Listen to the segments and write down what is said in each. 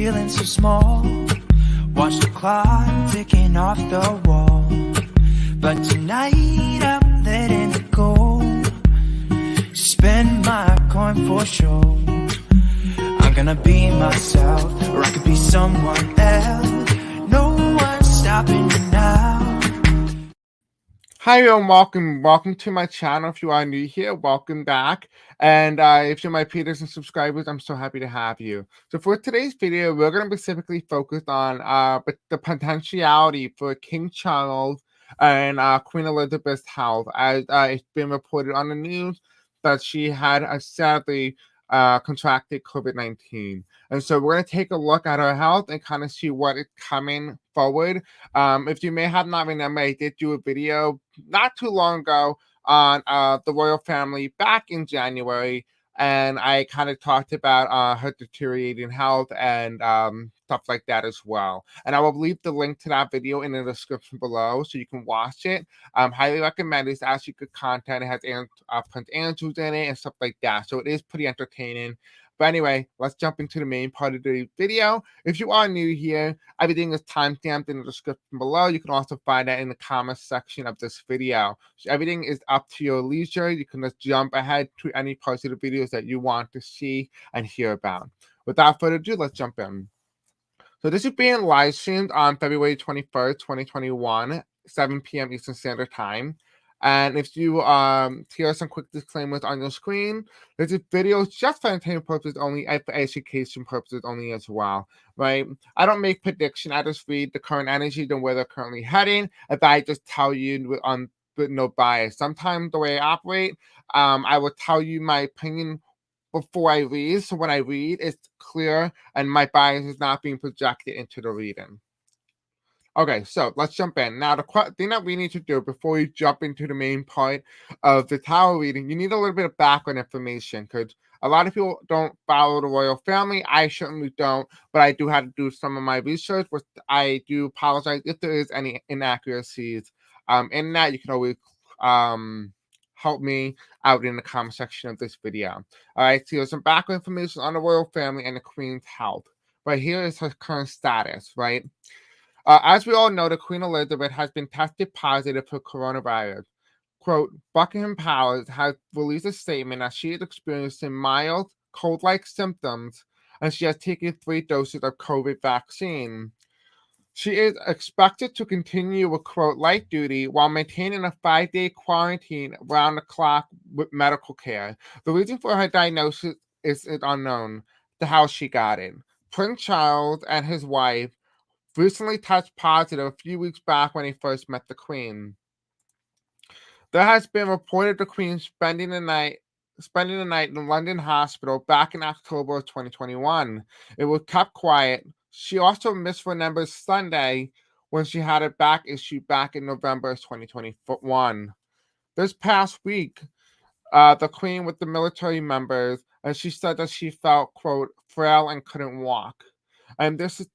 feeling so small. Watch the clock ticking off the wall. But tonight I'm letting it go. Spend my coin for sure. I'm gonna be myself, or I could be someone else. No one's stopping me now. Hi everyone, welcome to my channel. If you are new here, welcome back. And if you're my peers and subscribers, I'm so happy to have you. So for today's video, we're going to be specifically focused on the potentiality for King Charles and Queen Elizabeth's health, as it's been reported on the news that she had sadly contracted COVID-19. And so we're going to take a look at her health and kind of see what is coming forward. If you may have not remembered, I did do a video not too long ago on the royal family back in January, and I kind of talked about her deteriorating health and stuff like that as well. And I will leave the link to that video in the description below so you can watch it. Highly recommend it. It's actually good content. It has Prince Andrews in it and stuff like that, so it is pretty entertaining. But anyway, let's jump into the main part of the video. If you are new here, everything is timestamped in the description below. You can also find that in the comment section of this video. So everything is up to your leisure. You can just jump ahead to any parts of the videos that you want to see and hear about. Without further ado, let's jump in. So this is being live streamed on February 21st, 2021, 7 p.m. Eastern Standard Time. And if you hear some quick disclaimers on your screen, this video is just for entertainment purposes only and for education purposes only as well, right? I don't make prediction. I just read the current energy and where they're currently heading. If I just tell you with no bias. Sometimes the way I operate, I will tell you my opinion before I read. So when I read, it's clear and my bias is not being projected into the reading. Okay, so let's jump in. Now, the thing that we need to do before we jump into the main part of the tarot reading, you need a little bit of background information because a lot of people don't follow the royal family. I certainly don't, but I do have to do some of my research, which I do apologize if there is any inaccuracies in that. You can always help me out in the comment section of this video. All right, so here's some background information on the royal family and the Queen's health. Right here is her current status, right? As we all know, the Queen Elizabeth has been tested positive for coronavirus. Quote, Buckingham Palace has released a statement that she is experiencing mild cold-like symptoms and she has taken 3 doses of COVID vaccine. She is expected to continue with, quote, light duty while maintaining a 5-day quarantine round the clock with medical care. The reason for her diagnosis is unknown, the how she got it. Prince Charles and his wife recently tested positive a few weeks back when he first met the Queen. There has been reported the Queen spending the night in the London hospital back in October of 2021. It was kept quiet. She also misremembered Sunday when she had a back issue back in November of 2021. This past week, the Queen with the military members, and she said that she felt, quote, frail and couldn't walk. And this is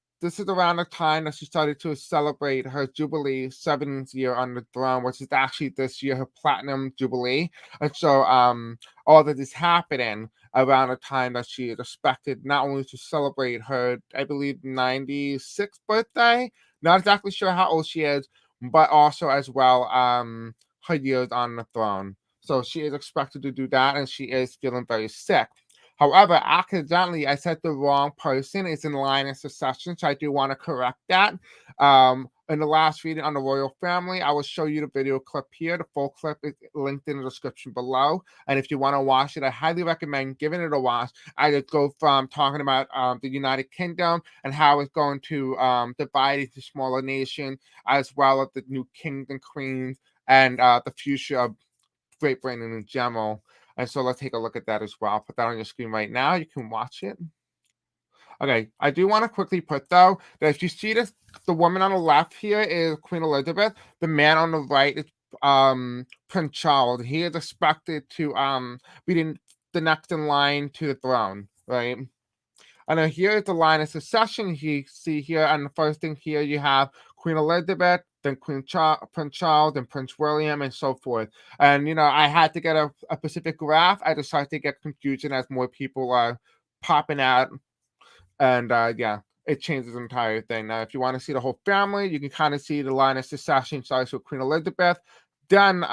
around the time that she started to celebrate her Jubilee 7th year on the throne, which is actually this year, her Platinum Jubilee. And so all that is happening around the time that she is expected not only to celebrate her, I believe, 96th birthday, not exactly sure how old she is, but also as well her years on the throne. So she is expected to do that, and she is feeling very sick. However, accidentally, I said the wrong person. It's in line of succession, so I do want to correct that. In the last reading on the royal family, I will show you the video clip here. The full clip is linked in the description below. And if you want to watch it, I highly recommend giving it a watch. I just go from talking about the United Kingdom and how it's going to divide into smaller nations, as well as the new kings and queens and the future of Great Britain in general. And so let's take a look at that as well. I'll put that on your screen right now. You can watch it. Okay, I do want to quickly put, though, that if you see this, the woman on the left here is Queen Elizabeth. The man on the right is Prince Charles. He is expected to be the next in line to the throne, right? And then here is the line of succession you see here. And the first thing here, you have Queen Elizabeth, then Prince Charles, and Prince William, and so forth. And, you know, I had to get a specific graph. I decided to get confusion as more people are popping out. And, yeah. it changes the entire thing. Now, if you want to see the whole family, you can kind of see the line of succession starts with Queen Elizabeth, then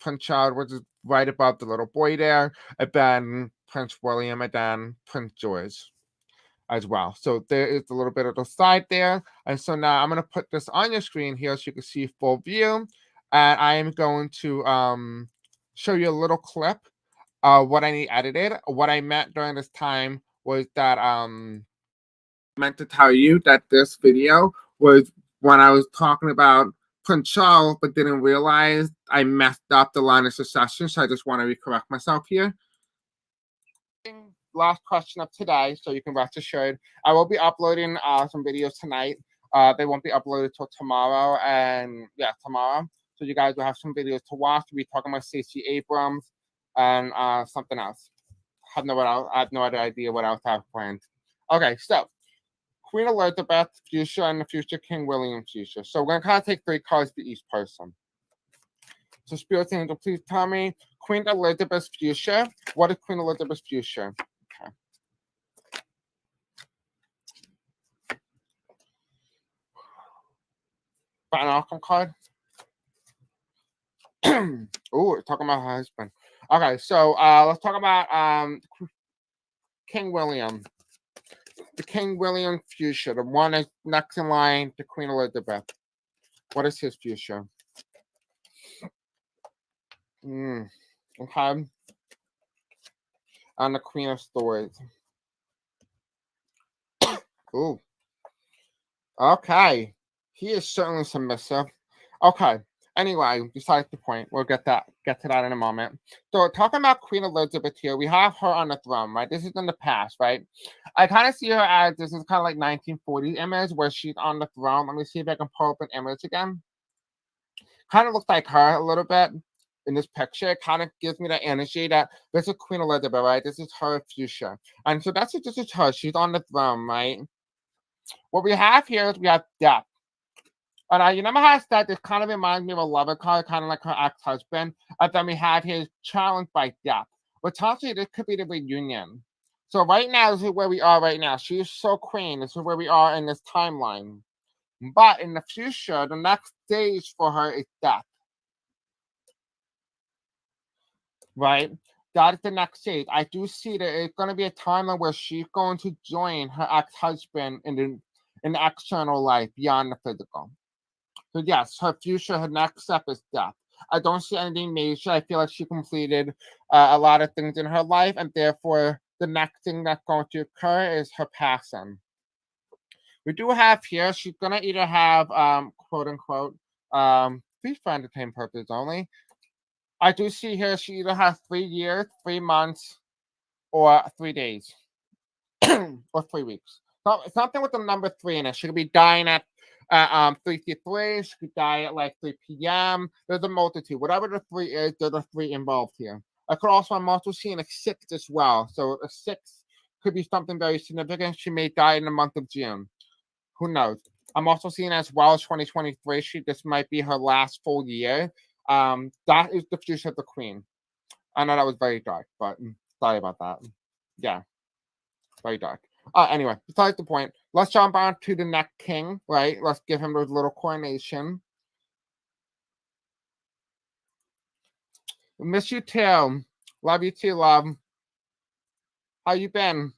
Prince Charles, which is right above the little boy there, and then Prince William, and then Prince George as well. So there is a little bit of the slide there. And so now I'm going to put this on your screen here so you can see full view. And I am going to show you a little clip of what I need edited. What I meant during this time was that meant to tell you that this video was when I was talking about Prince Charles, but didn't realize I messed up the line of succession. So I just want to correct myself here. Last question of today, so you can rest assured I will be uploading some videos tonight. They won't be uploaded till tomorrow, and yeah, tomorrow. So you guys will have some videos to watch. We'll be talking about Stacey Abrams and something else. I have no other idea what else I have planned. Okay, so Queen Elizabeth future and the future King William future. So we're gonna kind of take 3 cards for each person. So Spirit Angel, please tell me Queen Elizabeth's future. What is Queen Elizabeth's future? Okay. Got an outcome card. Oh, talking about her husband. Okay, so let's talk about King William. The King William future, the one that's next in line to Queen Elizabeth. What is his future? Okay. And the Queen of Swords. Ooh. Okay. He is certainly submissive. Okay. Anyway, besides the point, we'll get to that in a moment. So talking about Queen Elizabeth here, we have her on the throne, right? This is in the past, right? I kind of see her as this is kind of like 1940s image where she's on the throne. Let me see if I can pull up an image again. Kind of looks like her a little bit in this picture. It kind of gives me that energy that this is Queen Elizabeth, right? This is her future. And so this is her. She's on the throne, right? What we have here is we have death. And you remember how I said this kind of reminds me of a lover card, kind of like her ex-husband. And then we have his challenged by death. But actually, this could be the reunion. So right now, this is where we are right now. She is so queen. This is where we are in this timeline. But in the future, the next stage for her is death. Right? That is the next stage. I do see that it's going to be a timeline where she's going to join her ex-husband in the external life beyond the physical. So yes, her future, her next step is death. I don't see anything major. I feel like she completed a lot of things in her life, and therefore the next thing that's going to occur is her passing. We do have here, she's going to either have, quote unquote, fees for entertainment purposes only. I do see here she either has 3 years, 3 months, or 3 days, or 3 weeks. So, something with the number 3 in it. She could be dying at 3:53. She could die at like 3 p.m. There's a multitude. Whatever the 3 is, there's a 3 involved here. I'm also seeing a 6 as well. So a 6 could be something very significant. She may die in the month of June. Who knows? I'm also seeing as well as 2023. This might be her last full year. That is the future of the Queen. I know that was very dark, but sorry about that. Yeah, very dark. Anyway, besides the point, let's jump on to the next king, right? Let's give him a little coronation. Miss you too. Love you too, love. How you been?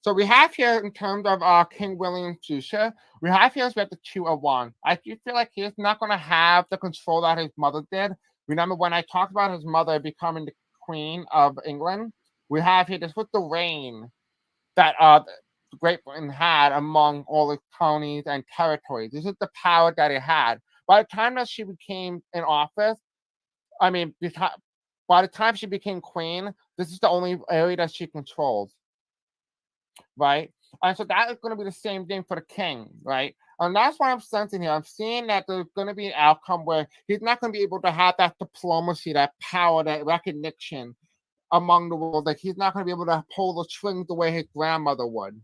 So we have here, in terms of King William's future, we have here we have the 2 of Wands. I do feel like he's not going to have the control that his mother did. Remember when I talked about his mother becoming the Queen of England? We have here, this was the reign that Great Britain had among all its colonies and territories. This is the power that it had. By the time that she became in office, I mean, by the time she became queen, this is the only area that she controls, right? And so that is going to be the same thing for the king, right? And that's why I'm sensing here. I'm seeing that there's going to be an outcome where he's not going to be able to have that diplomacy, that power, that recognition among the world. Like he's not going to be able to pull the strings the way his grandmother would.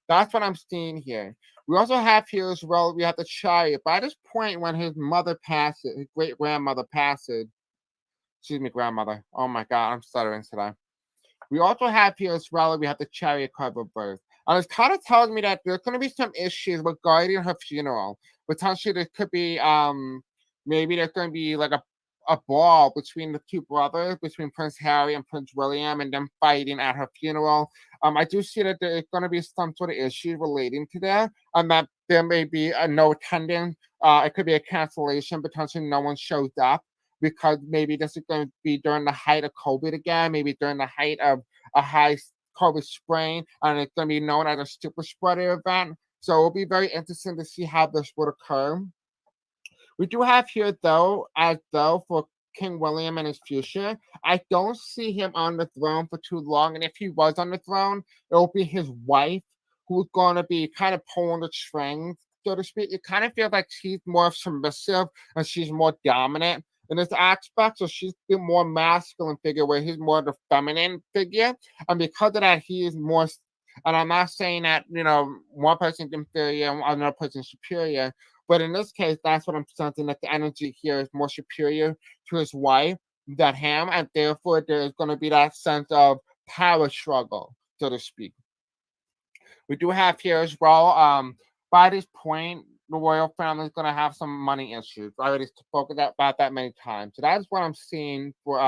That's what I'm seeing here. We also have here as well, we have the Chariot. By this point, when his mother passes, his great-grandmother passes, excuse me, grandmother. Oh my God, I'm stuttering today. We also have here as well, we have the Chariot card of birth. And it's kind of telling me that there's going to be some issues regarding her funeral. Potentially, there could be maybe there's going to be like a brawl between the two brothers, between Prince Harry and Prince William, and them fighting at her funeral. I do see that there's going to be some sort of issue relating to that, and that there may be a no attendance. It could be a cancellation. Potentially, no one shows up because maybe this is going to be during the height of COVID again, maybe during the height of a high COVID strain, and it's going to be known as a super spreader event. So it'll be very interesting to see how this would occur. We do have here, though, for King William and his future, I don't see him on the throne for too long. And if he was on the throne, it will be his wife who's going to be kind of pulling the strings, so to speak. It kind of feels like she's more submissive and she's more dominant in this aspect. So she's the more masculine figure, where he's more the feminine figure. And because of that, he is more. And I'm not saying that, one person's inferior and another person's superior. But in this case, that's what I'm sensing, that the energy here is more superior to his wife than him. And therefore, there's going to be that sense of power struggle, so to speak. We do have here as well, by this point, the royal family is going to have some money issues. I already spoken about that many times. So that's what I'm seeing for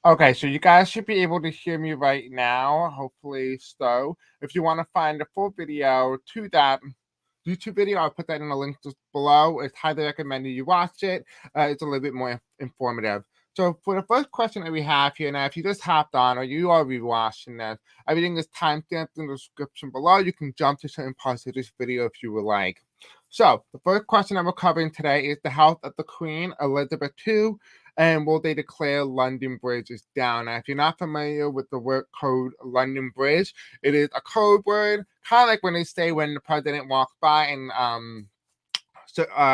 Okay, so you guys should be able to hear me right now, hopefully so. If you want to find the full video to that YouTube video, I'll put that in the link just below. It's highly recommended you watch it. It's a little bit more informative. So for the first question that we have here, now if you just hopped on or you are rewatching this, everything is timestamped in the description below. You can jump to certain parts of this video if you would like. So the first question that we're covering today is the health of the Queen Elizabeth II, and will they declare London Bridge is down? Now, if you're not familiar with the word code London Bridge, it is a code word, kind of like when they say when the president walks by and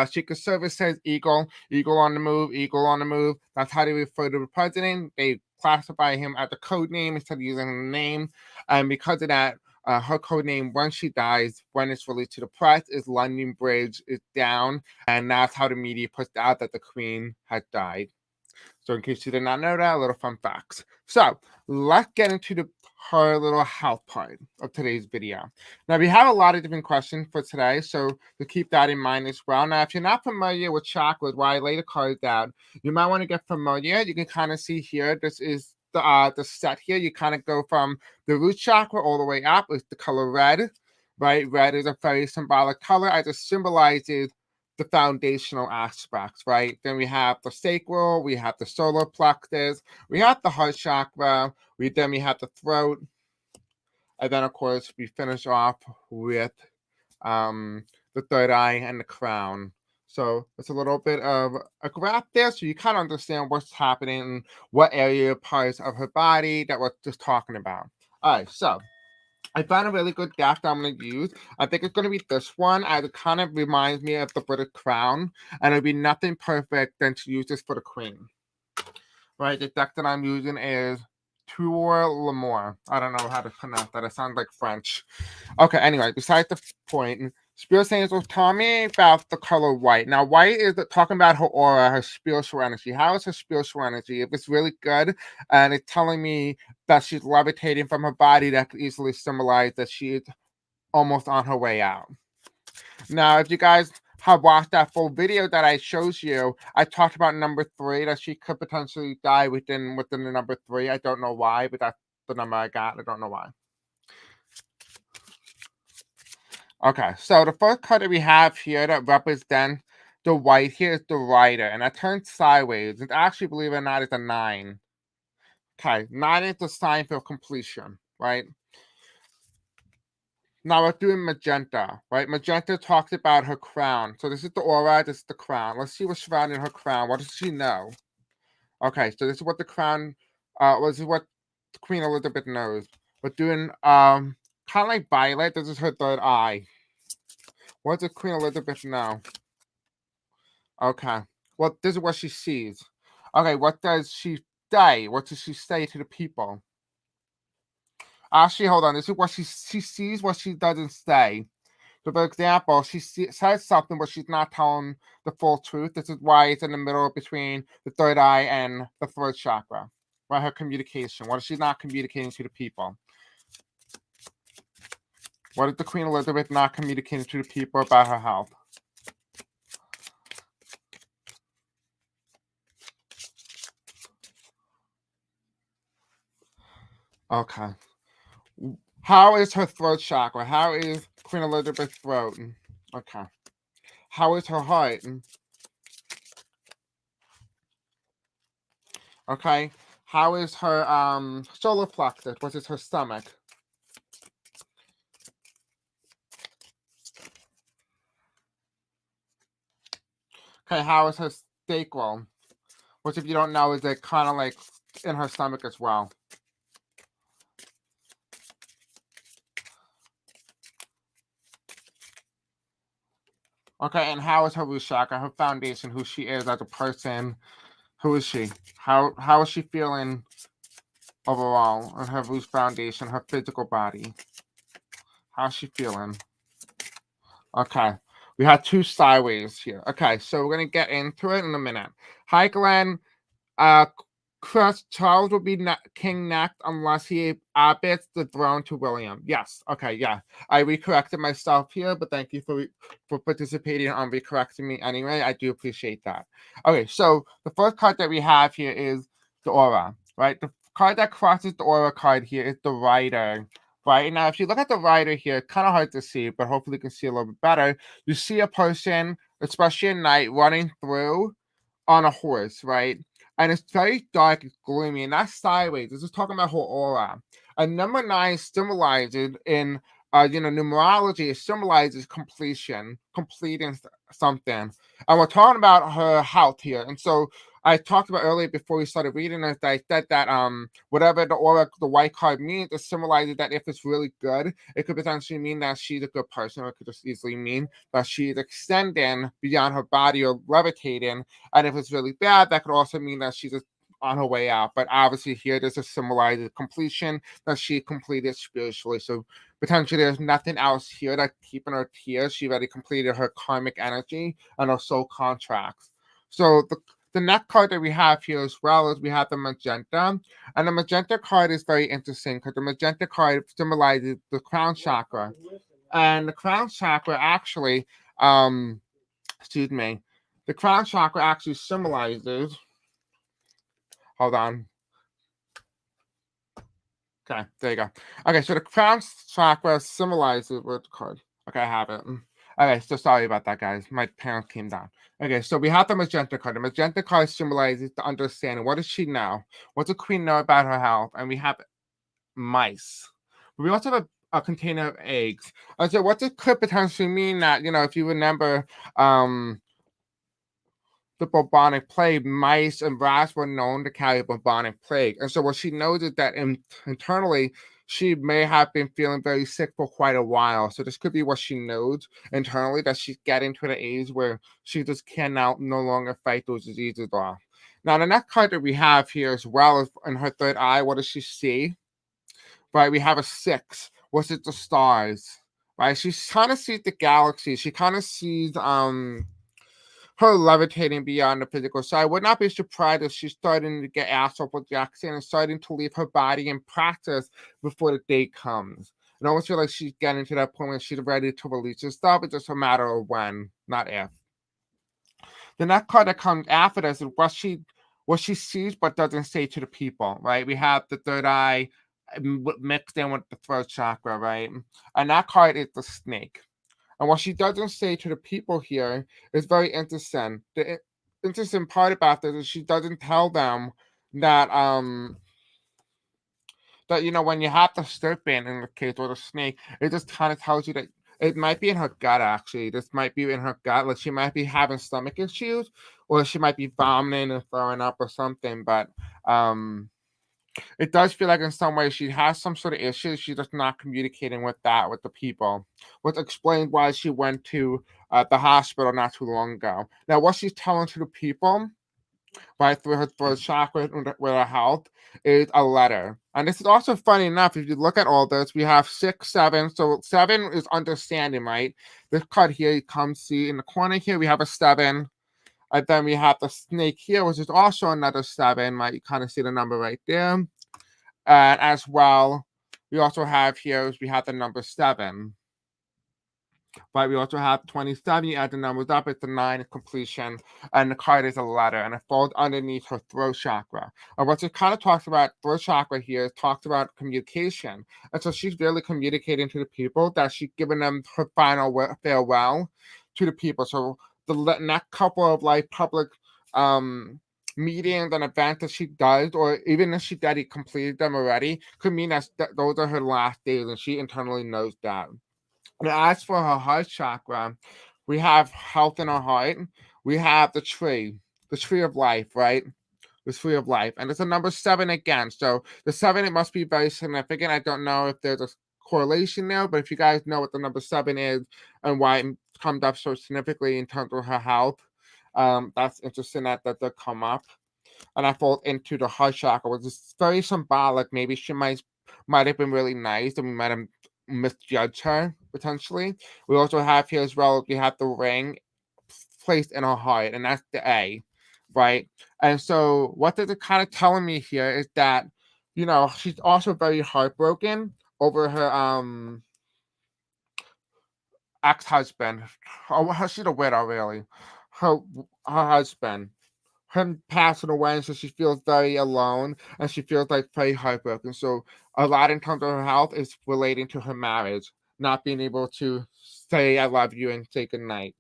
Secret Service says eagle on the move, eagle on the move. That's how they refer to the president. They classify him as a code name instead of using a name. And because of that, her code name when she dies, when it's released to the press, is London Bridge is down. And that's how the media puts out that the Queen had died. So in case you did not know that, a little fun facts. So let's get into her little health part of today's video. Now we have a lot of different questions for today, so to keep that in mind as well. Now, if you're not familiar with chakras, why I lay the cards out, you might want to get familiar. You can kind of see here, this is the set here. You kind of go from the root chakra all the way up with the color red, right? Red is a very symbolic color as it symbolizes the foundational aspects, right? Then we have the sacral, we have the solar plexus, we have the heart chakra, then we have the throat, and then of course we finish off with the third eye and the crown. So it's a little bit of a graph there, so you kind of understand what's happening and what area parts of her body that we're just talking about. All right, so I found a really good deck that I'm going to use. I think it's going to be this one, as it kind of reminds me of the British crown, and it'll be nothing perfect than to use this for the Queen. Right, the deck that I'm using is Tour L'Amour. I don't know how to pronounce that. It sounds like French. Okay, anyway, besides the point, Spirit Angels tell me about the color white. Now, white is talking about her aura, her spiritual energy. How is her spiritual energy? If it's really good, and it's telling me that she's levitating from her body, that could easily symbolize that she is almost on her way out. Now, if you guys have watched that full video that I showed you, I talked about number 3, that she could potentially die within the number 3. I don't know why, but that's the number I got. I don't know why. Okay, so the first card that we have here that represents the white here is the Rider, and that turns sideways. And actually, believe it or not, it's a 9. Okay, 9 is the sign for completion, right? Now we're doing magenta, right? Magenta talks about her crown. So this is the aura, this is the crown. Let's see what's surrounding her crown. What does she know? Okay, so this is what the crown, this is what Queen Elizabeth knows. We're doing kind of like violet. This is her third eye. What does Queen Elizabeth know? Okay, well, this is what she sees. Okay, what does she say? What does she say to the people? Actually, hold on. This is what she sees, what she doesn't say. So, for example, she says something, but she's not telling the full truth. This is why it's in the middle between the third eye and the third chakra. Right, her communication. What is she not communicating to the people? What is the Queen Elizabeth not communicating to the people about her health? Okay. How is her throat chakra? How is Queen Elizabeth's throat? Okay. How is her heart? Okay. How is her solar plexus? What is her stomach? Okay, how is her sacral? Which, if you don't know, is it kind of like in her stomach as well? Okay, and how is her root chakra, her foundation, who she is as a person? Who is she? How is she feeling overall on her root foundation, her physical body? How's she feeling? Okay, we had two sideways here. Okay, so we're gonna get into it in a minute. Hi, Glenn. Uh, Charles will be king next unless he abdicates the throne to William. Yes. Okay. Yeah. I recorrected myself here, but thank you for participating on recorrecting me anyway. I do appreciate that. Okay. So the first card that we have here is the aura. Right. The card that crosses the aura card here is the rider. Right now, if you look at the rider here, kind of hard to see, but hopefully you can see a little bit better. You see a person, especially at night, running through on a horse, right? And it's very dark, it's gloomy, and that's sideways. This is talking about her aura. And number 9 symbolizes in numerology, it symbolizes completion, completing something. And we're talking about her health here. And so I talked about earlier before we started reading this, I said that whatever the aura, the white card means, it symbolizes that if it's really good, it could potentially mean that she's a good person, or it could just easily mean that she's extending beyond her body or levitating. And if it's really bad, that could also mean that she's just on her way out. But obviously here, this is symbolizing completion, that she completed spiritually. So potentially there's nothing else here that's keeping her here. She already completed her karmic energy and her soul contracts. So the next card that we have here as well is we have the magenta. And the magenta card is very interesting because the magenta card symbolizes the crown chakra. And the crown chakra actually, excuse me, the crown chakra actually symbolizes, hold on. Okay, there you go. Okay, so the crown chakra symbolizes what card? Okay, I have it. Okay, so sorry about that, guys. My parents came down. Okay, so we have the magenta card. The magenta card symbolizes the understanding. What does she know? What does the queen know about her health? And we have mice. We also have a container of eggs. And so what this could potentially mean that, if you remember, the bubonic plague, mice and rats were known to carry bubonic plague. And so what she knows is that internally, she may have been feeling very sick for quite a while. So this could be what she knows internally, that she's getting to the age where she just cannot no longer fight those diseases off. Now, the next card that we have here as well is in her third eye. What does she see? Right, we have a 6. What's it? The stars. Right, she kind of sees the galaxy. She kind of sees her levitating beyond the physical. So I would not be surprised if she's starting to get astral projection and starting to leave her body in practice before the day comes. And I almost feel like she's getting to that point where she's ready to release her stuff. It's just a matter of when, not if. The next card that comes after this is what she sees but doesn't say to the people, right? We have the third eye mixed in with the throat chakra, right? And that card is the snake. And what she doesn't say to the people here is very interesting. The interesting part about this is she doesn't tell them that when you have the serpent in the case, or the snake, it just kind of tells you that it might be in her gut. Actually, this might be in her gut. Like, she might be having stomach issues, or she might be vomiting and throwing up or something. But it does feel like in some ways she has some sort of issue. She's just not communicating with the people, which explains why she went to the hospital not too long ago. Now, what she's telling to the people, right, through her chakra with her health, is a letter. And this is also funny enough. If you look at all this, we have 6, 7. So 7 is understanding, right? This card here, you come see in the corner here, we have a 7. And then we have the snake here, which is also another 7, right? You kind of see the number right there. And as well, we also have here, we have the number 7. Right, we also have 27. You add the numbers up, it's a 9, completion, and the card is a letter, and it falls underneath her throat chakra. And what it kind of talks about, throat chakra here, is talks about communication. And so she's really communicating to the people that she's giving them her final farewell to the people. So the next couple of like public meetings and events that she does, or even if she already completed them already, could mean that those are her last days, and she internally knows that. And as for her heart chakra, we have health in her heart. We have the tree of life, right? The tree of life. And it's a number 7 again. So the 7, it must be very significant. I don't know if there's a correlation there, but if you guys know what the number 7 is and why it comes up so significantly in terms of her health, that's interesting that they come up. And I fall into the heart chakra, which is very symbolic. Maybe she might have been really nice, and we might have misjudged her potentially. We also have here as well. We have the ring placed in her heart, and that's the A, right? And so, what they're kind of telling me here is that, she's also very heartbroken over her ex-husband. Oh, she's a widow, really. Her her husband, him passing away, and so she feels very alone, and she feels like very heartbroken. So a lot in terms of her health is relating to her marriage, not being able to say I love you and say goodnight.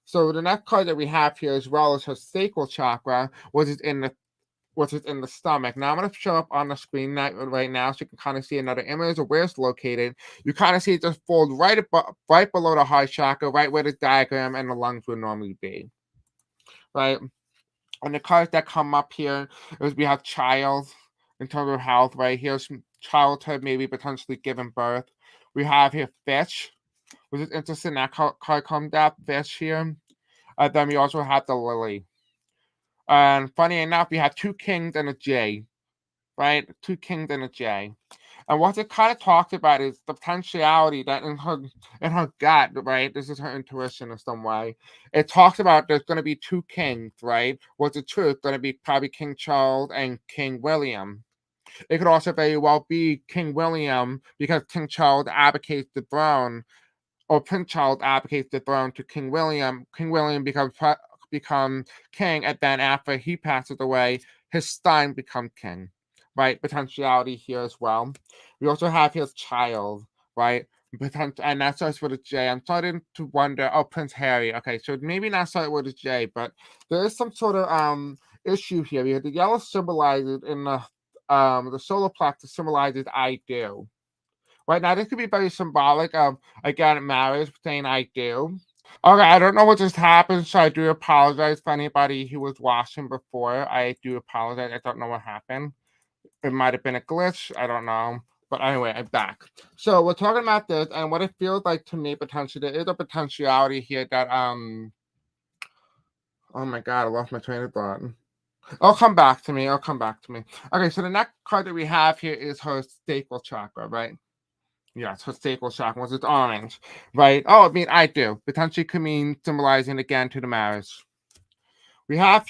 So the next card that we have here as well is her sacral chakra, which is in the stomach. Now I'm going to show up on the screen right now so you can kind of see another image of where it's located. You kind of see it just fold right below the heart chakra, right where the diagram and the lungs would normally be, right? And the cards that come up here is we have child in terms of health, right? Here's some childhood, maybe potentially giving birth. We have here fish, which is interesting. That card comes up, fish here. Then we also have the lily. And funny enough, we have 2 kings and a J, right? 2 kings and a J. And what it kind of talks about is the potentiality that in her gut, right? This is her intuition in some way. It talks about there's going to be 2 kings, right? What's the truth? Going to be probably King Charles and King William. It could also very well be King William because King Charles advocates the throne, or Prince Charles advocates the throne to King William. King William become king, and then after he passes away, his son become king. Right, potentiality here as well. We also have his child, right? And that starts with a J. I'm starting to wonder. Oh, Prince Harry. Okay, so maybe not start with a J, but there is some sort of issue here. We have the yellow symbolizes in the solar plexus symbolizes I do. Right now, this could be very symbolic of, again, marriage, saying I do. Okay, I don't know what just happened, so I do apologize for anybody who was watching before. I do apologize. I don't know what happened. It might have been a glitch. I don't know. But anyway, I'm back. So we're talking about this and what it feels like to me potentially. There is a potentiality here that oh my god, I lost my train of thought. It'll come back to me. It'll come back to me. Okay, so the next card that we have here is her sacral chakra, right? Yes, her sacral chakra was it's orange, right? Oh, I mean, I do. Potentially could mean symbolizing again to the marriage. We have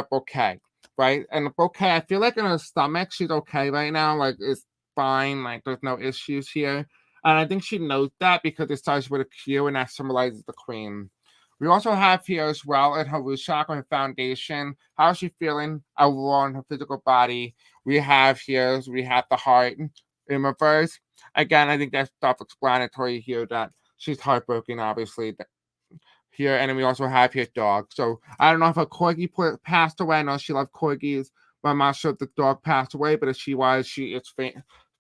bouquet, right? And the bouquet, I feel like in her stomach, she's okay right now. Like, it's fine. Like, there's no issues here. And I think she knows that because it starts with a Q and that symbolizes the queen. We also have here as well in her root chakra, her foundation. How is she feeling overall in her physical body? We have the heart in reverse. Again, I think that's self-explanatory here that she's heartbroken, obviously here, and then we also have here dog. So I don't know if a corgi passed away. I know she loved corgis, but I'm not sure if the dog passed away. But if she was, she is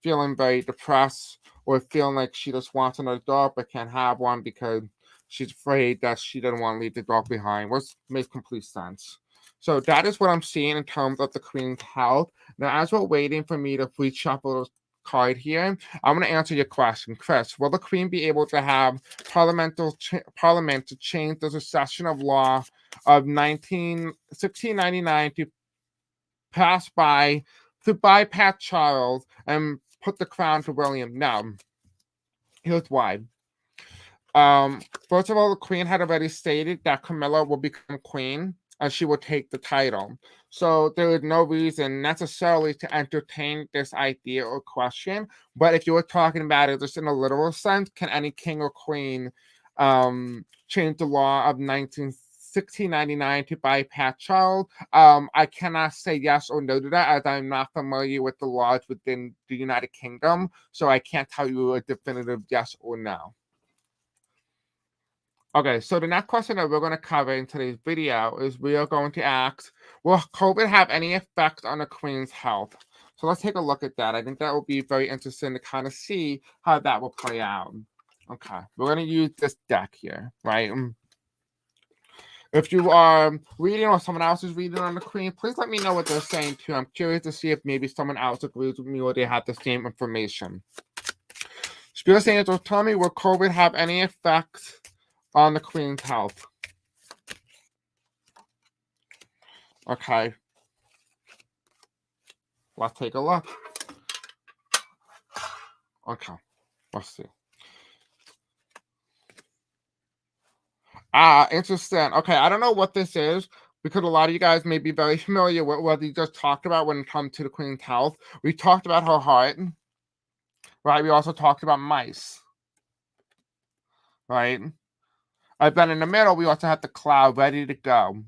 feeling very depressed or feeling like she just wants another dog but can't have one because she's afraid that she doesn't want to leave the dog behind, which makes complete sense. So that is what I'm seeing in terms of the queen's health. Now, as we're waiting for me to reshuffle this card here, I'm going to answer your question, Chris. Will the queen be able to have parliament to change the succession of law of 1699 to bypass Charles and put the crown to William? No. Here's why. First of all, the queen had already stated that Camilla will become queen and she will take the title. So there is no reason necessarily to entertain this idea or question. But if you were talking about it just in a literal sense, can any king or queen changed the law of 1699 to bypass child. I cannot say yes or no to that, as I'm not familiar with the laws within the United Kingdom, so I can't tell you a definitive yes or no. Okay, so the next question that we're going to cover in today's video is we are going to ask, will COVID have any effect on the Queen's health? So let's take a look at that. I think that will be very interesting to kind of see how that will play out. Okay, we're going to use this deck here, right? If you are reading or someone else is reading on the Queen, please let me know what they're saying too. I'm curious to see if maybe someone else agrees with me or they have the same information. Spirit Angels, tell me, will COVID have any effect on the Queen's health? Okay. Let's take a look. Okay. Let's see. Interesting. Okay, I don't know what this is because a lot of you guys may be very familiar with what we just talked about when it comes to the Queen's health. We talked about her heart, right? We also talked about mice, right? Then in the middle, we also have the cloud ready to go.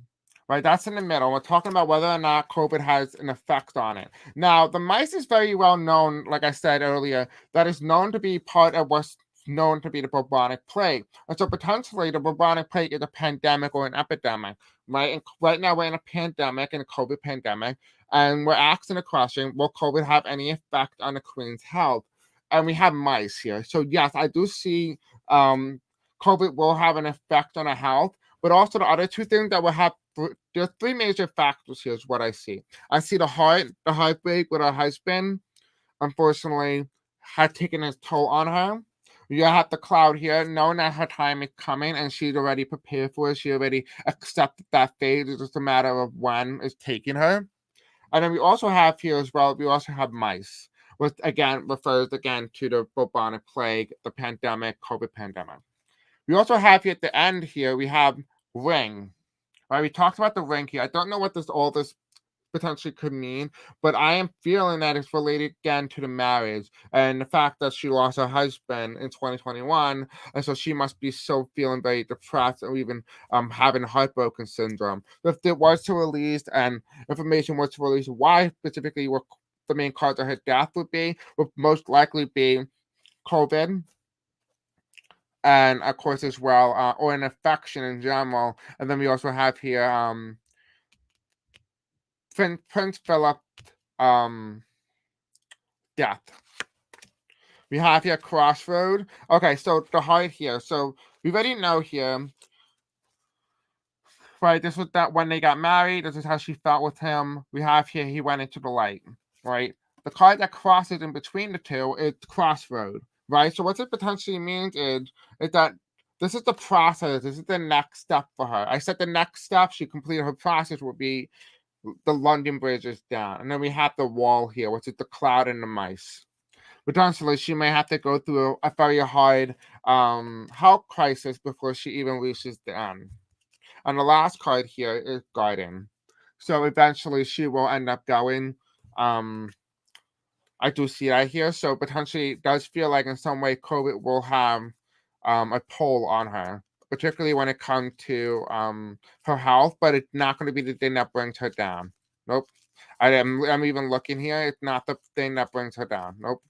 Right, that's in the middle. We're talking about whether or not COVID has an effect on it. Now, the mice is very well known, like I said earlier, that is known to be part of what's known to be the bubonic plague. And so potentially the bubonic plague is a pandemic or an epidemic, right? And right now we're in a pandemic, in a COVID pandemic, and we're asking the question, will COVID have any effect on the Queen's health? And we have mice here. So yes, I do see COVID will have an effect on our health, but also the other two things that will have, there are three major factors here is what I see. I see the heartbreak with her husband, unfortunately, had taken its toll on her. You have the cloud here, knowing that her time is coming and she's already prepared for it. She already accepted that fate. It's just a matter of when it's taking her. And then we also have here as well, we also have mice, which again refers again to the bubonic plague, the pandemic, COVID pandemic. We also have here at the end here, we have ring. Right, we talked about the ring here. I don't know what all this potentially could mean, but I am feeling that it's related again to the marriage and the fact that she lost her husband in 2021, and so she must be so feeling very depressed or even having heartbroken syndrome. If it was to release and information was to release, why specifically what the main cause of her death would most likely be COVID. And of course, as well, or an infection in general. And then we also have here Prince Philip death. We have here crossroad. Okay, so the heart here. So we already know here, right? This was that when they got married. This is how she felt with him. We have here he went into the light, right? The card that crosses in between the two is crossroad, right? So what it potentially means is that this is the process. This is the next step for her. I said the next step she completed her process would be the London Bridge is down. And then we have the wall here, which is the cloud and the mice. Potentially, she may have to go through a very hard health crisis before she even reaches the end. And the last card here is Garden. So eventually she will end up going. I do see that here. So potentially it does feel like in some way COVID will have a toll on her, particularly when it comes to her health, but it's not going to be the thing that brings her down. Nope. I'm even looking here. It's not the thing that brings her down. Nope.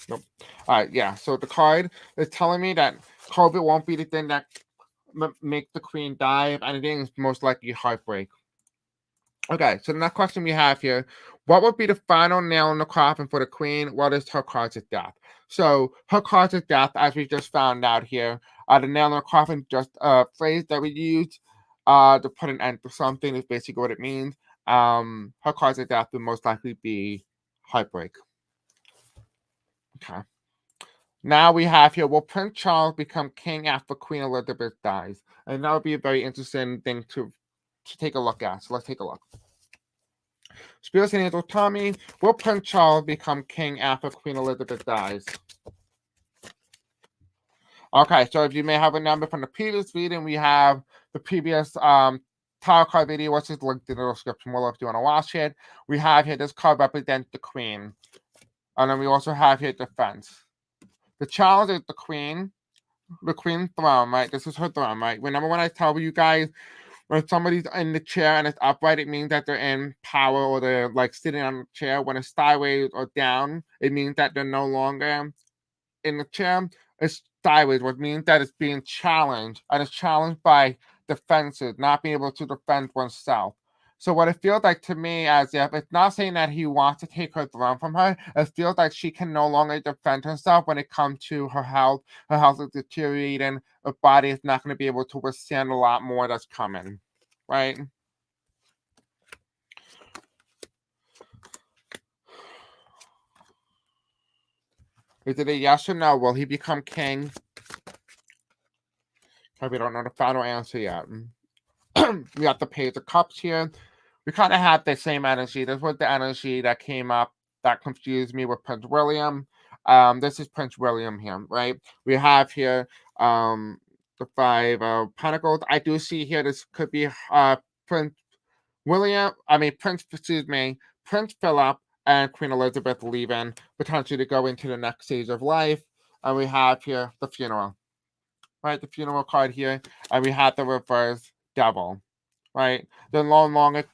Nope. All right, yeah. So the card is telling me that COVID won't be the thing that make the Queen die. If anything, it's most likely heartbreak. Okay, so the next question we have here, what would be the final nail in the coffin for the Queen? What is her cause of death? So her cause of death, as we just found out here, the nail in the coffin, just a phrase that we use to put an end to something is basically what it means. Her cause of death would most likely be heartbreak. Okay. Now we have here, will Prince Charles become king after Queen Elizabeth dies? And that would be a very interesting thing to take a look at. So let's take a look. Spirits and Angels, tell me, will Prince Charles become king after Queen Elizabeth dies? Okay, so if you may have a number from the previous reading, we have the previous tarot card video, which is linked in the description below if you want to watch it. We have here, this card represents the Queen. And then we also have here defense. The challenge is the Queen. the queen throne, right? This is her throne, right? Remember when I tell you guys when somebody's in the chair and it's upright, it means that they're in power or they're like sitting on the chair. When it's sideways or down, it means that they're no longer in the chair. It's sideways, which means that it's being challenged and it's challenged by defenses, not being able to defend oneself. So what it feels like to me, as if it's not saying that he wants to take her throne from her, it feels like she can no longer defend herself when it comes to her health. Her health is deteriorating. Her body is not going to be able to withstand a lot more that's coming, right? Is it a yes or no? Will he become king? We don't know the final answer yet. We got the Page of Cups here. We kind of had the same energy. This was the energy that came up that confused me with Prince William. This is Prince William here, right? We have here the Five of Pentacles. I do see here this could be Prince excuse me, Prince Philip and Queen Elizabeth leaving, potentially to go into the next stage of life. And we have here the funeral, right? The funeral card here. And we have the reverse devil, right? They're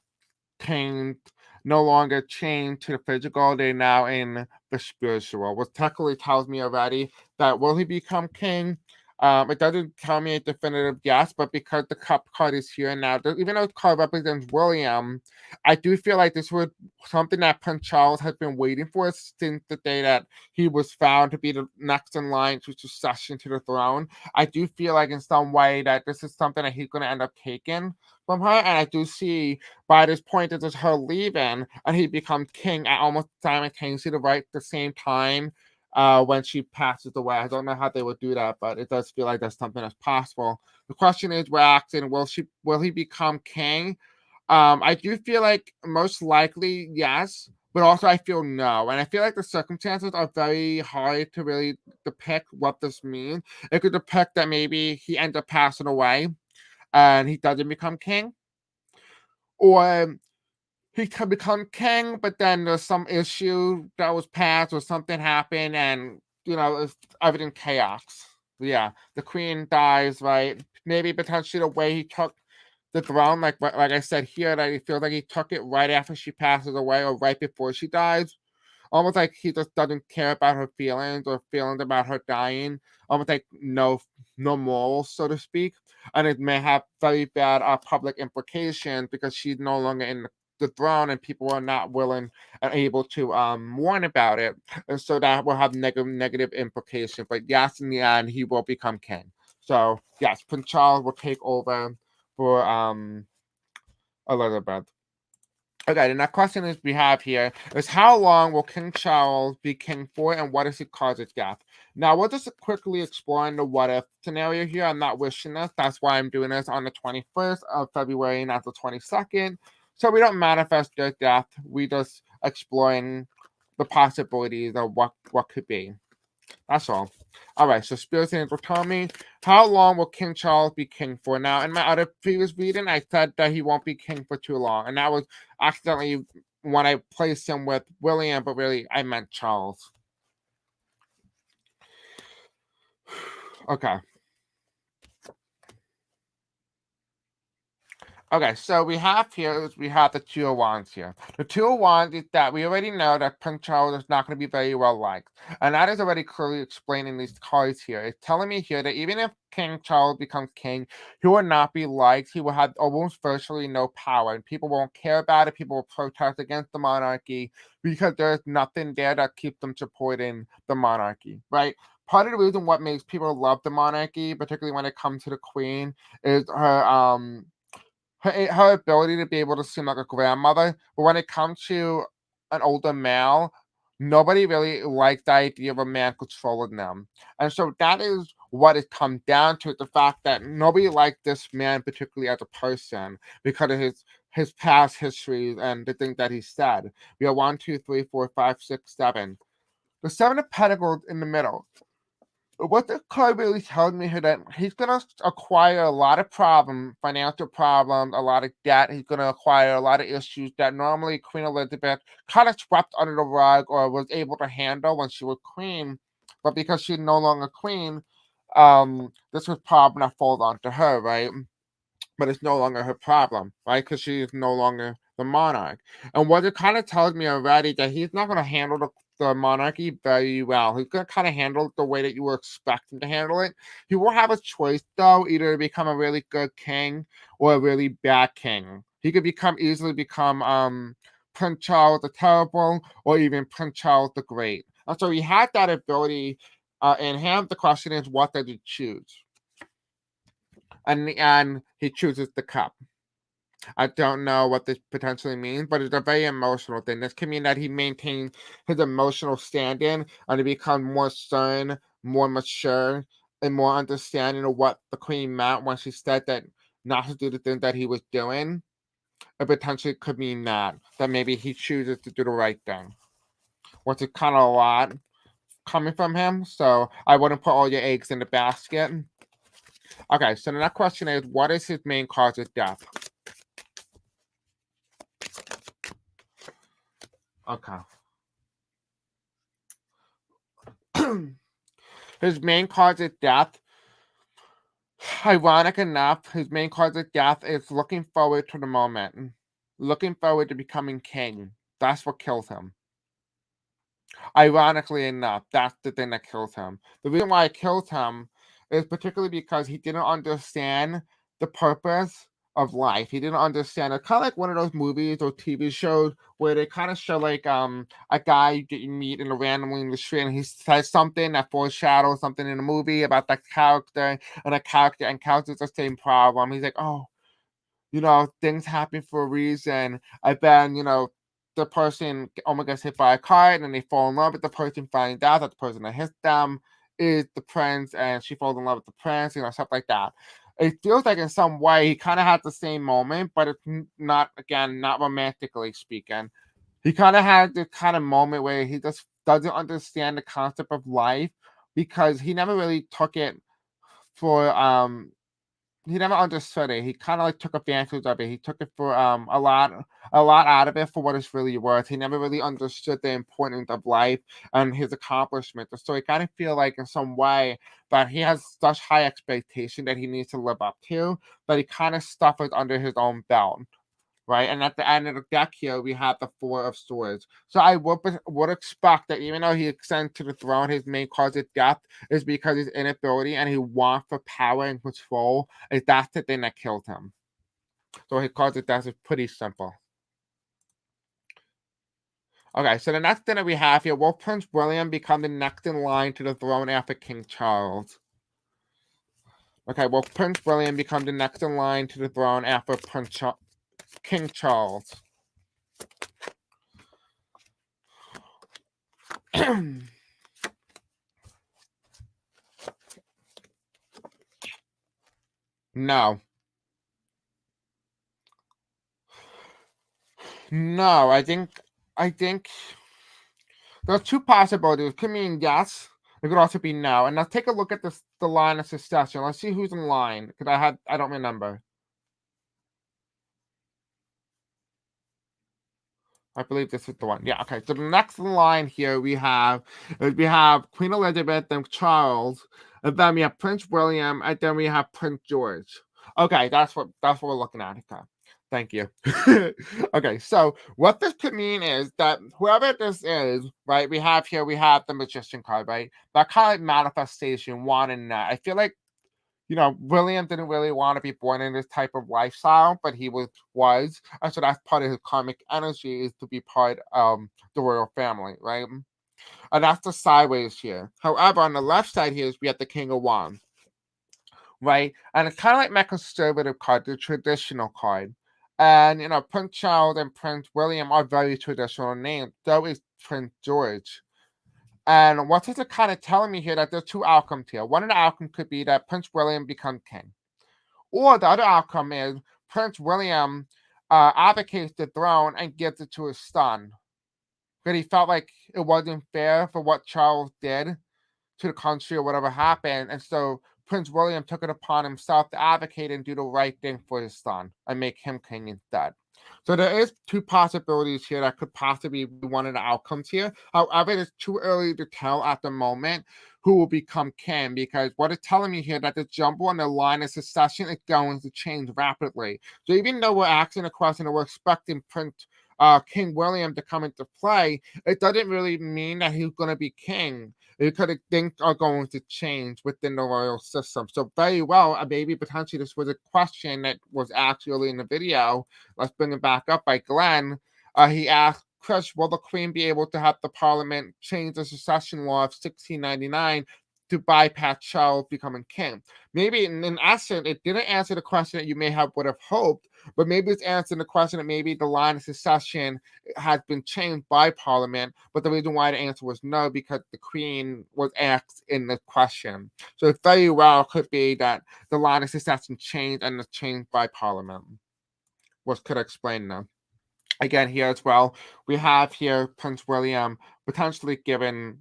chained, no longer chained to the physical. They're now in the spiritual, which technically tells me already that will he become king? It doesn't tell me a definitive yes, but because the cup card is here now, even though the card represents William, I do feel like this was something that Prince Charles has been waiting for since the day that he was found to be the next in line to succession to the throne. I do feel like in some way that this is something that he's going to end up taking from her, and I do see by this point it is her leaving and he becomes king at almost simultaneously the same time when she passes away. I don't know how they would do that, but it does feel like that's something that's possible. The question is, we're asking, will he become king? I do feel like most likely yes, but also I feel no. And I feel like the circumstances are very hard to really depict what this means. It could depict that maybe he ends up passing away and he doesn't become king, or he can become king, but then there's some issue that was passed or something happened, and it's everything chaos. Yeah, the queen dies, right? Maybe potentially the way he took the throne, like I said here, that he feels like he took it right after she passes away or right before she dies. Almost like he just doesn't care about her feelings or feelings about her dying. Almost like no morals, so to speak. And it may have very bad public implications because she's no longer in the throne and people are not willing and able to warn about it. And so that will have negative implications. But yes, in the end, he will become king. So yes, Prince Charles will take over for Elizabeth. Okay, the next question is we have here is how long will King Charles be king for and what is the cause of death? Now, we'll just quickly explore the what if scenario here. I'm not wishing this. That's why I'm doing this on the 21st of February, not the 22nd. So we don't manifest their death. We just exploring the possibilities of what could be. That's all. All right, so Spirit Angel tell me, how long will King Charles be king for? Now, in my other previous reading, I said that he won't be king for too long, and that was accidentally when I placed him with William, but really I meant Charles. Okay. Okay, so we have the Two of Wands here. The Two of Wands is that we already know that Prince Charles is not going to be very well liked. And that is already clearly explaining these cards here. It's telling me here that even if King Charles becomes king, he will not be liked. He will have almost virtually no power. And people won't care about it. People will protest against the monarchy because there's nothing there that keeps them supporting the monarchy, right? Part of the reason what makes people love the monarchy, particularly when it comes to the queen, is her ability to be able to seem like a grandmother, but when it comes to an older male, nobody really likes the idea of a man controlling them. And so that is what it comes down to, the fact that nobody liked this man particularly as a person because of his past histories and the things that he said. We have 1, 2, 3, 4, 5, 6, 7. The 7 of Pentacles in the middle. What the card really tells me here that he's gonna acquire a lot of problems, financial problems, a lot of debt. He's gonna acquire a lot of issues that normally Queen Elizabeth kind of swept under the rug or was able to handle when she was queen. But because she's no longer queen, this was problem that falls onto her, right? But it's no longer her problem, right? Because she is no longer the monarch. And what it kind of tells me already that he's not going to handle the monarchy very well. He's going to kind of handle it the way that you were expecting to handle it. He will have a choice, though, either to become a really good king or a really bad king. He could easily become Prince Charles the Terrible or even Prince Charles the Great. And so he had that ability in him. The question is, what does he choose? And he chooses the cup. I don't know what this potentially means, but it's a very emotional thing. This can mean that he maintains his emotional standing and he becomes more stern, more mature, and more understanding of what the queen meant when she said that not to do the thing that he was doing. It potentially could mean that maybe he chooses to do the right thing, which is kind of a lot coming from him. So I wouldn't put all your eggs in the basket. Okay, so the next question is, what is his main cause of death? Okay. His main cause of death, ironic enough, his main cause of death is looking forward to the moment, looking forward to becoming king. That's what kills him. Ironically enough, that's the thing that kills him. The reason why it kills him is particularly because he didn't understand the purpose of life. He didn't understand it. Kind of like one of those movies or TV shows where they kind of show like a guy that you meet randomly in the street and he says something that foreshadows something in the movie about that character, and a character encounters the same problem. He's like, oh, things happen for a reason. I bet, the person almost gets hit by a car and then they fall in love with the person, find out that the person that hit them is the prince and she falls in love with the prince, stuff like that. It feels like in some way he kind of had the same moment, but it's not, again, not romantically speaking. He kind of had the kind of moment where he just doesn't understand the concept of life because he never really took it for he never understood it. He kind of like took advantage of it. He took it for a lot out of it for what it's really worth. He never really understood the importance of life and his accomplishments. So he kind of feel like in some way that he has such high expectation that he needs to live up to, that he kind of stuffed it under his own belt. Right, and at the end of the deck here, we have the Four of Swords. So I would expect that even though he ascends to the throne, his main cause of death is because his inability and he want for power and control is that's the thing that killed him. So his cause of death is pretty simple. Okay, so the next thing that we have here, will Prince William become the next in line to the throne after King Charles? Okay, will Prince William become the next in line to the throne after King Charles? No. No, I think there's two possibilities. It could mean yes. It could also be no. And let's take a look at the line of succession. Let's see who's in line because I don't remember. I believe this is the one. Yeah. Okay. So the next in line here we have Queen Elizabeth, then Charles, and then we have Prince William, and then we have Prince George. Okay, that's what we're looking at. Okay. Thank you. Okay, so what this could mean is that whoever this is, right? We have the magician card, right? That kind of like manifestation, wanting that. I feel like William didn't really want to be born in this type of lifestyle, but he was, and so that's part of his karmic energy is to be part of the royal family, right? And that's the sideways here. However, on the left side here is we have the King of Wands, right? And it's kind of like my conservative card, the traditional card. And Prince Charles and Prince William are very traditional names. So is Prince George. And what is it kind of telling me here that there's two outcomes here? One of the outcomes could be that Prince William becomes king. Or the other outcome is Prince William advocates the throne and gives it to his son. Because he felt like it wasn't fair for what Charles did to the country or whatever happened. And so Prince William took it upon himself to advocate and do the right thing for his son and make him king instead. So there is two possibilities here that could possibly be one of the outcomes here. However, it's too early to tell at the moment who will become king, because what it's telling me here that the jumble on the line of succession is going to change rapidly. So even though we're asking a question and we're expecting King William to come into play, it doesn't really mean that he's going to be king, because things are going to change within the royal system. So very well, maybe potentially this was a question that was asked early in the video. Let's bring it back up by Glenn. He asked, Chris, will the Queen be able to have the Parliament change the succession law of 1699 to bypass Charles becoming king? Maybe in essence, it didn't answer the question that you would have hoped, but maybe it's answering the question that maybe the line of succession has been changed by Parliament, but the reason why the answer was no, because the Queen was asked in the question. So it very well could be that the line of succession changed and it's changed by Parliament. What could explain that? Again, here as well, we have here Prince William potentially given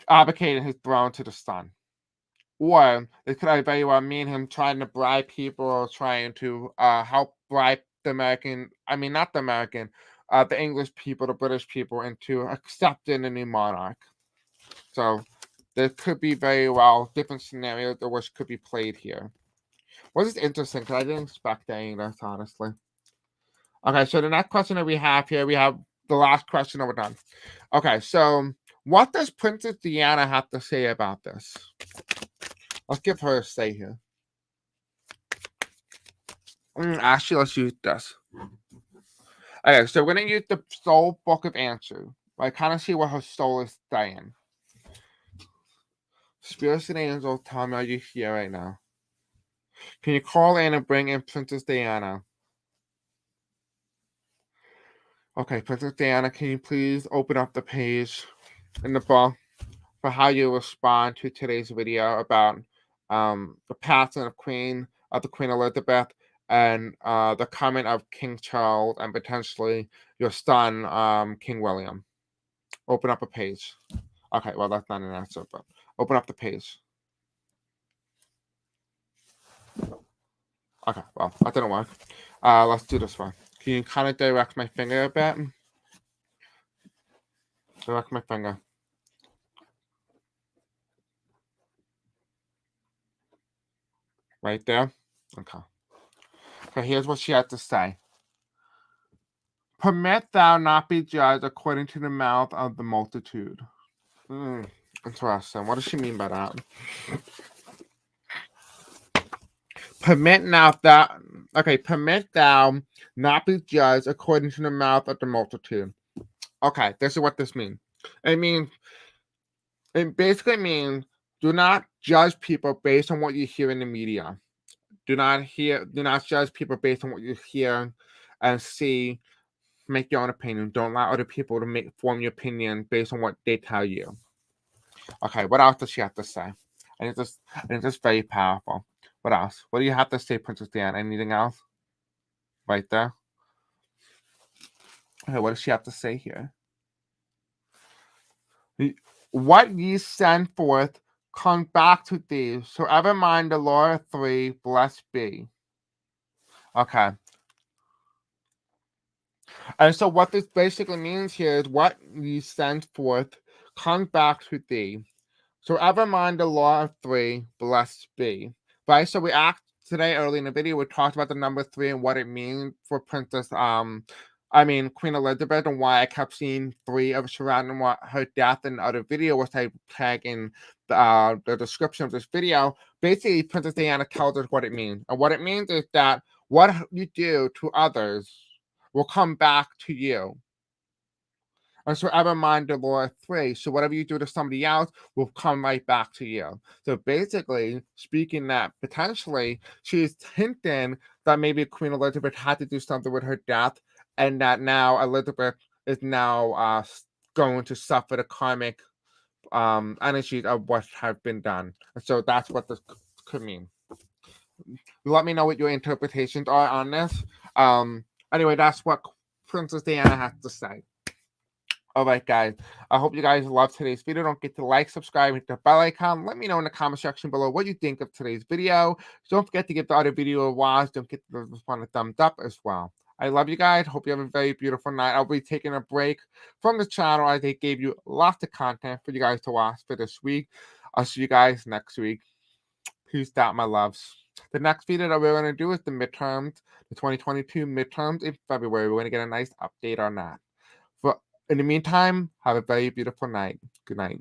advocating his throne to the son. Or it could very well mean him trying to bribe people, or trying to help bribe the the English people, the British people, into accepting a new monarch. So there could be very well different scenarios which could be played here. What is interesting, because I didn't expect any of this, honestly. Okay, so the next question that we have here, we have the last question that we're done. Okay, so what does Princess Diana have to say about this? Let's give her a say here. Actually, let's use this. Okay, so we're going to use the Soul Book of Answers. I kind of see what her soul is saying. Spirits and angels, tell me, are you here right now? Can you call in and bring in Princess Diana? Okay, Princess Diana, can you please open up the page in the book for how you respond to today's video about the passing of Queen Elizabeth and the coming of King Charles and potentially your son, King William. Open up a page. Okay, well, that's not an answer, but open up the page. Okay, well, that didn't work. Let's do this one. Can you kind of direct my finger a bit? Direct my finger. Right there? Okay. Okay, here's what she had to say. Permit thou not be judged according to the mouth of the multitude. Interesting. What does she mean by that? Permit thou not be judged according to the mouth of the multitude. Okay, this is what this means. It basically means do not judge people based on what you hear in the media. Do not judge people based on what you hear and see. Make your own opinion. Don't allow other people to form your opinion based on what they tell you. Okay, what else does she have to say? And it's just very powerful. What else? What do you have to say, Princess Diana? Anything else? Right there. Okay, what does she have to say here? What ye send forth, come back to thee. So ever mind the Lord 3, blessed be. Okay. And so what this basically means here is what ye send forth, come back to thee. So ever mind the law of 3, blessed be. Right? So we asked today early in the video, we talked about the number 3 and what it means for Queen Elizabeth, and why I kept seeing 3 of surrounding her death in other video, which I tag in the description of this video. Basically, Princess Diana tells us what it means. And what it means is that what you do to others will come back to you. And so ever mind the Lord 3. So whatever you do to somebody else will come right back to you. So basically, speaking that potentially she's hinting that maybe Queen Elizabeth had to do something with her death, and that now Elizabeth is now going to suffer the karmic energies of what have been done. And so that's what this could mean. Let me know what your interpretations are on this. Anyway, that's what Princess Diana has to say. All right, guys. I hope you guys love today's video. Don't forget to like, subscribe, hit the bell icon. Let me know in the comment section below what you think of today's video. Don't forget to give the other video a watch. Don't forget to respond a thumbs up as well. I love you guys. Hope you have a very beautiful night. I'll be taking a break from the channel as I gave you lots of content for you guys to watch for this week. I'll see you guys next week. Peace out, my loves. The next video that we're going to do is the midterms, the 2022 midterms in February. We're going to get a nice update on that. For in the meantime, have a very beautiful night. Good night.